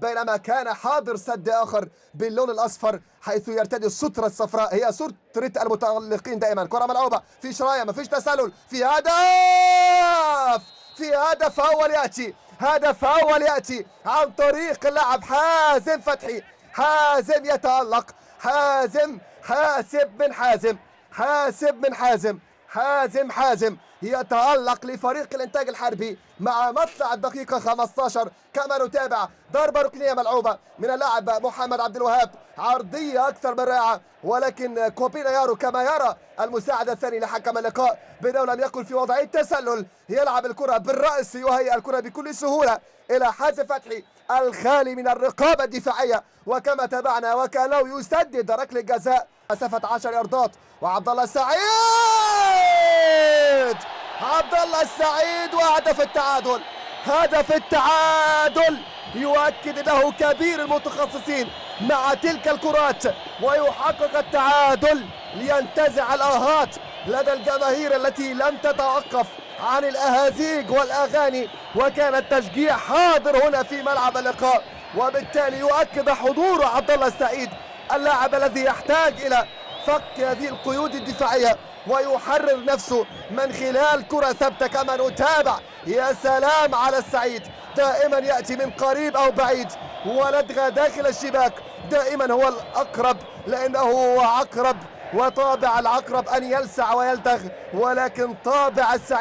بينما كان حاضر سد آخر باللون الأصفر حيث يرتدي السترة الصفراء، هي سترة المتألقين دائما. كرة ملعوبة في شراية، ما فيش تسلل، في هدف، في هدف أول يأتي، هدف أول يأتي عن طريق اللاعب حازم فتحي. حازم يتألق، حاسب بن حازم، حازم يتألق لفريق الإنتاج الحربي مع مطلع الدقيقة 15. كما نتابع ضربة ركنية ملعوبة من اللاعب محمد عبد الوهاب، عرضية أكثر من رائعة، ولكن كوبينا يارو كما يرى المساعد الثاني لحكم اللقاء بأنه لم يكن في وضعية تسلل، يلعب الكرة بالرأس، يهيئ الكرة بكل سهولة إلى حازم فتحي الخالي من الرقابة الدفاعية. وكما تابعنا وكانه يسدد ركلة جزاء مسافة 10 ياردات. وعبد الله السعيد، عبد الله السعيد وهدف التعادل، هدف التعادل يؤكد انه كبير المتخصصين مع تلك الكرات ويحقق التعادل لينتزع الاهات لدى الجماهير التي لم تتوقف عن الاهازيج والاغاني، وكان التشجيع حاضر هنا في ملعب اللقاء، وبالتالي يؤكد حضور عبد الله السعيد اللاعب الذي يحتاج الى فك هذه القيود الدفاعية ويحرر نفسه من خلال كرة ثابتة. كما نتابع، يا سلام على السعيد، دائما يأتي من قريب أو بعيد ولدغة داخل الشباك، دائما هو الأقرب لأنه هو عقرب، وطابع العقرب أن يلسع ويلدغ، ولكن طابع السعيد